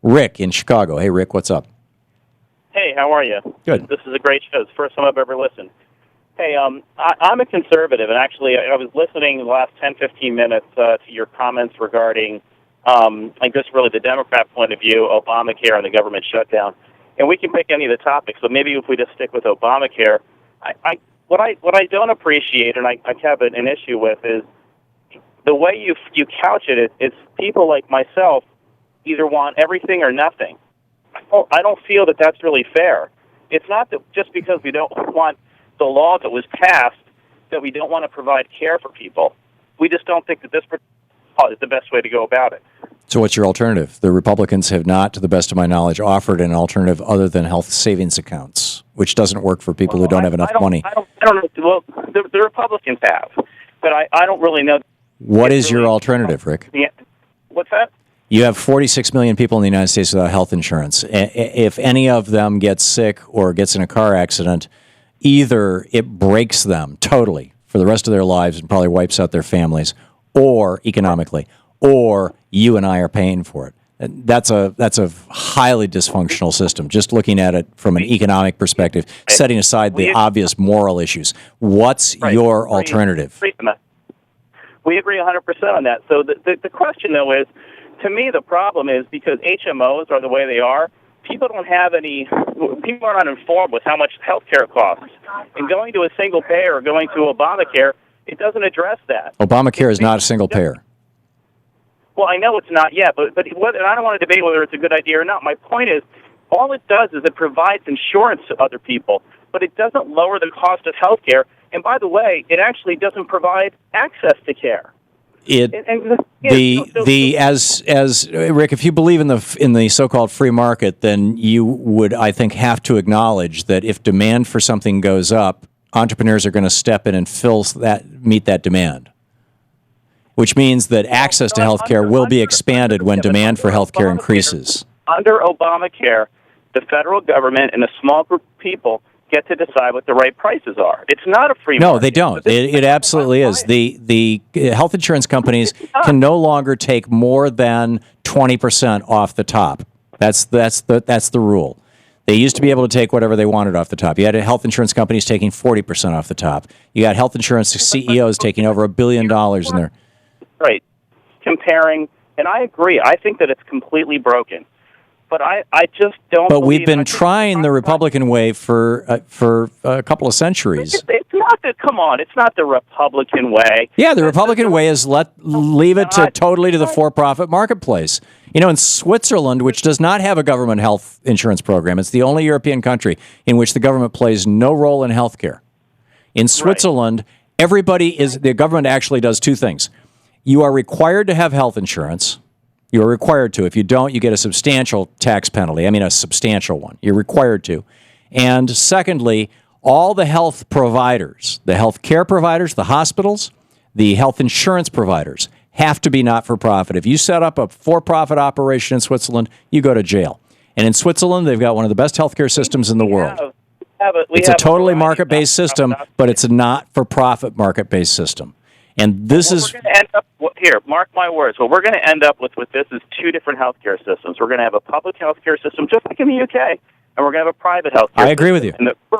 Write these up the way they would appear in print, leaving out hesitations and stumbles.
Rick in Chicago. Hey, Rick, what's up? Hey, how are you? Good. This is a great show. It's the first time I've ever listened. Hey, I'm a conservative, and actually I was listening the last 10, 15 minutes to your comments regarding, I guess, really the Democrat point of view, Obamacare and the government shutdown. And we can pick any of the topics, but maybe if we just stick with Obamacare, what I don't appreciate and I have an issue with is the way you couch it. It's people like myself either want everything or nothing. I don't feel that that's really fair. It's not that just because we don't want the law that was passed that we don't want to provide care for people. We just don't think that this is the best way to go about it. So what's your alternative? The Republicans have not, to the best of my knowledge, offered an alternative other than health savings accounts, which doesn't work for people who don't have enough money. I don't know. Well, the Republicans have, but I don't really know. What is your alternative, Rick? What's that? You have 46 million people in the United States without health insurance. If any of them gets sick or gets in a car accident, either it breaks them totally for the rest of their lives and probably wipes out their families, or economically, or you and I are paying for it. That's a highly dysfunctional system, just looking at it from an economic perspective, setting aside the obvious moral issues. What's your alternative? We agree 100% on that. So the question, though, is, to me, the problem is because HMOs are the way they are, people are not informed with how much health care costs. And going to a single payer or going to Obamacare, it doesn't address that. Obamacare is not a single payer. Well, I know it's not yet, but and I don't want to debate whether it's a good idea or not. My point is, all it does is it provides insurance to other people, but it doesn't lower the cost of health care. And by the way, it actually doesn't provide access to care. As Rick, if you believe in the so-called free market, then you would, I think, have to acknowledge that if demand for something goes up, entrepreneurs are going to step in and meet that demand. Which means that access to health care will be expanded when demand for health care increases. Under Obamacare, the federal government and a small group of people get to decide what the right prices are. It's not a free market. No, they don't. It absolutely is. The health insurance companies can no longer take more than 20% off the top. That's the rule. They used to be able to take whatever they wanted off the top. You had health insurance companies taking 40% off the top. You got health insurance CEOs taking over $1 billion in their... Right. Comparing, and I agree. I think that it's completely broken. But I just don't. But we've been trying the Republican way for a couple of centuries. It's not the. Come on, it's not the Republican way. Yeah, the Republican way is leave it totally to the for-profit marketplace. You know, in Switzerland, which does not have a government health insurance program, it's the only European country in which the government plays no role in health care. In Switzerland, the government actually does two things. You are required to have health insurance. You are required to. If you don't, you get a substantial tax penalty. I mean, a substantial one. You're required to. And secondly, all the health providers, the health care providers, the hospitals, the health insurance providers have to be not-for-profit. If you set up a for-profit operation in Switzerland, you go to jail. And in Switzerland, they've got one of the best healthcare systems in the world. It's a totally market-based system, but it's a not-for-profit market-based system. And this is... We're going to end up, here, mark my words. What we're going to end up with this is two different healthcare systems. We're going to have a public healthcare system, just like in the UK, and we're going to have a private healthcare system. I agree with you.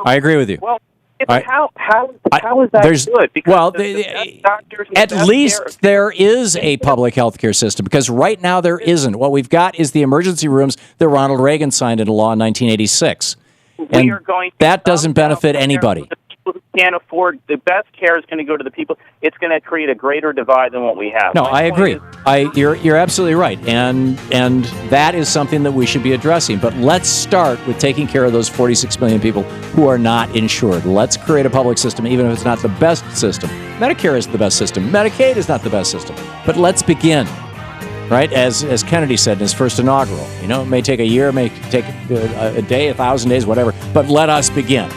I agree with you. Well, how is that good? Because at least there is a public health care system, because right now there isn't. What we've got is the emergency rooms that Ronald Reagan signed into law in 1986. And that doesn't benefit anybody. Who can't afford the best care is going to go to the people. It's going to create a greater divide than what we have. No, I agree. You're absolutely right, and that is something that we should be addressing. But let's start with taking care of those 46 million people who are not insured. Let's create a public system, even if it's not the best system. Medicare is the best system. Medicaid is not the best system. But let's begin. Right, as Kennedy said in his first inaugural. You know, it may take a year, it may take a day, 1,000 days, whatever. But let us begin.